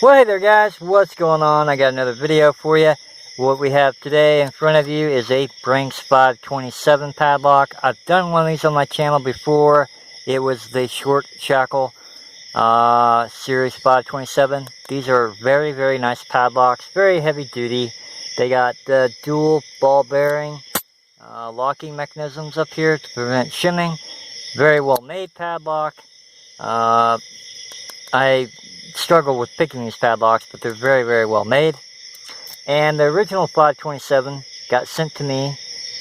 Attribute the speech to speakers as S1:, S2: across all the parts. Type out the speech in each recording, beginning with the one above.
S1: Well, hey there guys, what's going on? I got another video for you. What we have today in front of you is a Brinks 527 padlock. I've done one of these on my channel before. It was the short shackle series 527. These are very, very nice padlocks, very heavy duty. They got dual ball bearing locking mechanisms up here to prevent shimming. Very well made padlock. I struggle with picking these padlocks, but they're very, very well made. And the original 527 got sent to me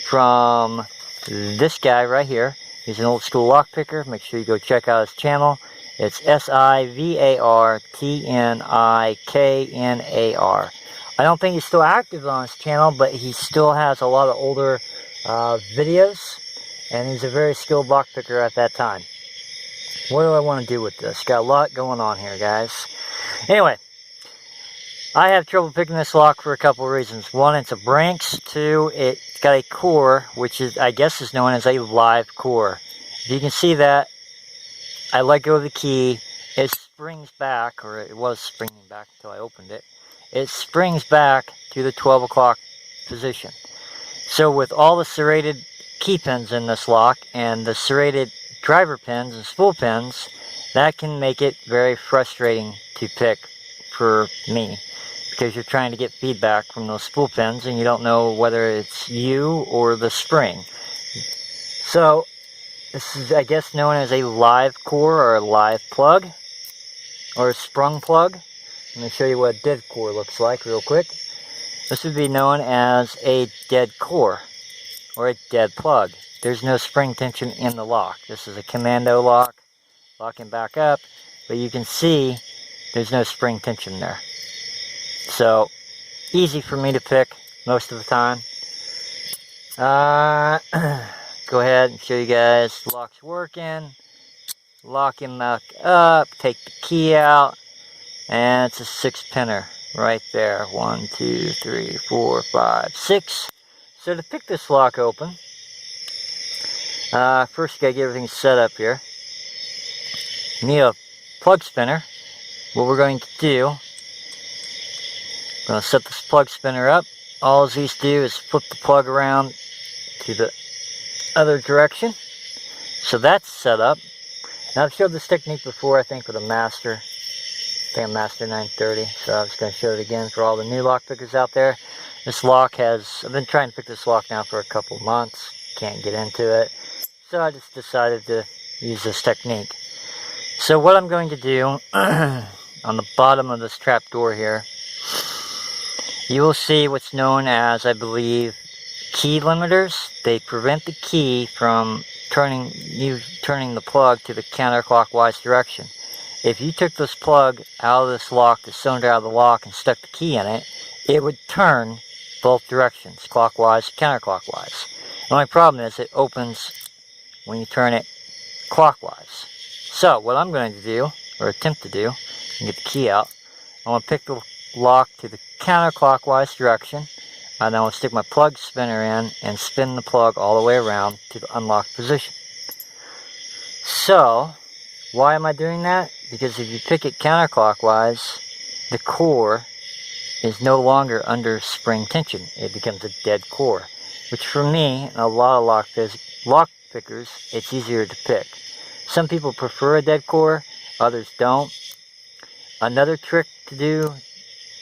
S1: from this guy right here. He's an old school lock picker. Make sure you go check out his channel. It's SIVARTNIKNAR. I don't think he's still active on his channel, but he still has a lot of older videos, and he's a very skilled lock picker at that time. What do I want to do with this? Got a lot going on here, guys. Anyway, I have trouble picking this lock for a couple of reasons. One, it's a Brinks. Two, it's got a core, which is, I guess, is known as a live core. If you can see that, I let go of the key. It springs back, or it was springing back until I opened it. It springs back to the 12 o'clock position. So with all the serrated key pins in this lock and the serrated driver pins and spool pins, that can make it very frustrating to pick for me, because you're trying to get feedback from those spool pins and you don't know whether it's you or the spring. So this is, I guess, known as a live core or a live plug or a sprung plug. Let me show you what a dead core looks like real quick. This would be known as a dead core or a dead plug. There's no spring tension in the lock. This is a commando lock, locking back up, but you can see there's no spring tension there. So, easy for me to pick most of the time. Go ahead and show you guys the lock's working. Lock him back up, take the key out, and it's a 6-pinner right there. 1, 2, 3, 4, 5, 6. So to pick this lock open, first you gotta get everything set up here. You need a plug spinner. What we're going to do, I'm going to set this plug spinner up. All these do is flip the plug around to the other direction. So that's set up. Now I've showed this technique before, I think, with a Master. I think a Master 930. So I'm just going to show it again for all the new lock pickers out there. This lock has, I've been trying to pick this lock now for a couple months. Can't get into it. So I just decided to use this technique. So what I'm going to do, on the bottom of this trap door here, you will see what's known as, I believe, key limiters. They prevent the key from turning the plug to the counterclockwise direction. If you took this plug out of this lock, the cylinder out of the lock, and stuck the key in it, it would turn both directions, clockwise, counterclockwise. The only problem is it opens when you turn it clockwise. So what I'm going to do, or attempt to do, and get the key out, I want to pick the lock to the counterclockwise direction, and I want to stick my plug spinner in and spin the plug all the way around to the unlocked position. So why am I doing that? Because if you pick it counterclockwise, the core is no longer under spring tension. It becomes a dead core, which for me and a lot of lock pickers, it's easier to pick. Some people prefer a dead core, others don't. Another trick to do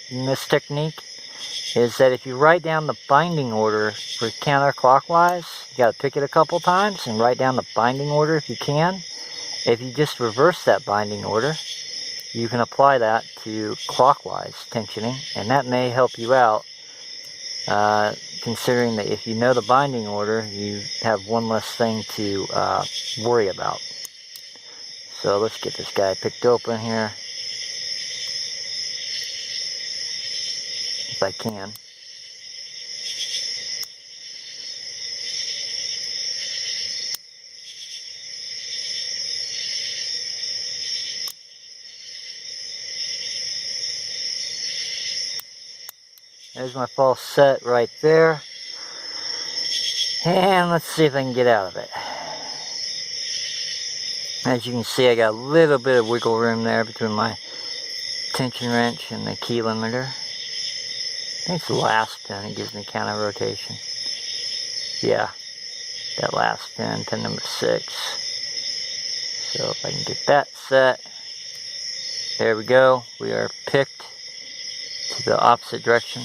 S1: in this technique is that if you write down the binding order for counterclockwise, you got to pick it a couple times and write down the binding order if you can. If you just reverse that binding order, you can apply that to clockwise tensioning, and that may help you out, considering that if you know the binding order, you have one less thing to worry about. So let's get this guy picked open here, if I can. There's my false set right there. And let's see if I can get out of it. As you can see, I got a little bit of wiggle room there between my tension wrench and the key limiter. I think it's the last pin. It gives me counter rotation. Yeah, that last pin, pin number 6. So if I can get that set, there we go. We are picked to the opposite direction.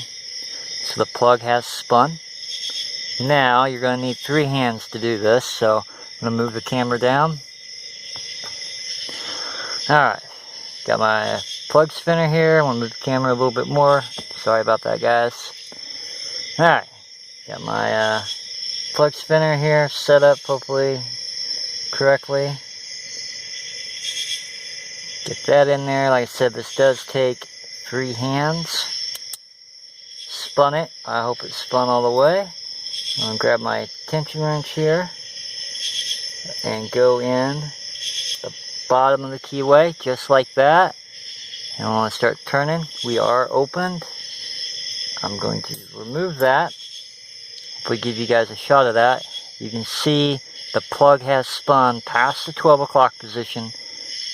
S1: So the plug has spun. Now you're going to need 3 hands to do this. So I'm going to move the camera down. Alright, got my plug spinner here. I'm going to move the camera a little bit more. Sorry about that, guys. Alright, got my plug spinner here set up hopefully correctly. Get that in there. Like I said, this does take 3 hands. Spun it. I hope it spun all the way. I'm going to grab my tension wrench here and go in the bottom of the keyway just like that. And I want to start turning. We are opened. I'm going to remove that. If we give you guys a shot of that, you can see the plug has spun past the 12 o'clock position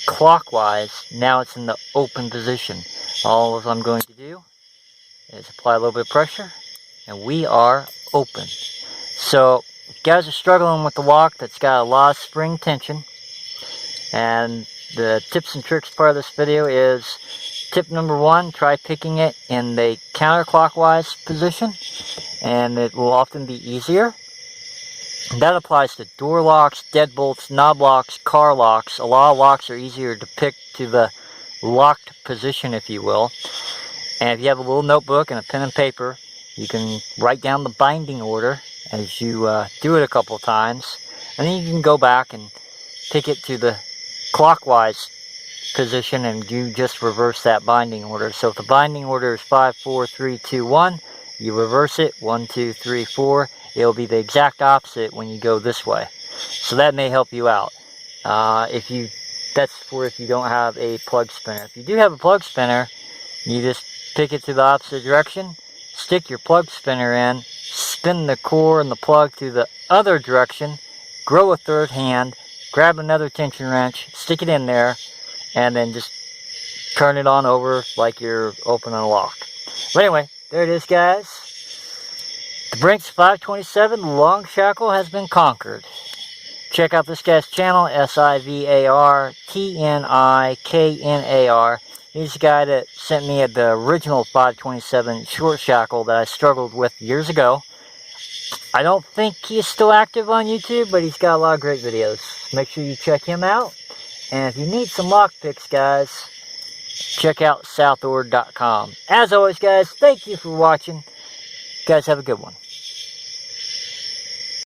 S1: clockwise. Now it's in the open position. All I'm going to do is apply a little bit of pressure and we are open. So if you guys are struggling with the lock that's got a lot of spring tension, and the tips and tricks part of this video is tip number 1, try picking it in the counterclockwise position and it will often be easier. And that applies to door locks, deadbolts, knob locks, car locks. A lot of locks are easier to pick to the locked position, if you will. And if you have a little notebook and a pen and paper, you can write down the binding order as you do it a couple times. And then you can go back and pick it to the clockwise position and you just reverse that binding order. So if the binding order is 5, 4, 3, 2, 1, you reverse it, 1, 2, 3, 4. It'll be the exact opposite when you go this way. So that may help you out. That's for if you don't have a plug spinner. If you do have a plug spinner, you just pick it to the opposite direction, stick your plug spinner in, spin the core and the plug to the other direction, grow a 3rd hand, grab another tension wrench, stick it in there, and then just turn it on over like you're opening a lock. But anyway, there it is, guys. The Brinks 527 long shackle has been conquered. Check out this guy's channel, SIVARTNIKNAR. He's the guy that sent me the original 527 short shackle that I struggled with years ago. I don't think he's still active on YouTube, but he's got a lot of great videos. Make sure you check him out. And if you need some lock picks, guys, check out Southord.com. As always, guys, thank you for watching. You guys have a good one.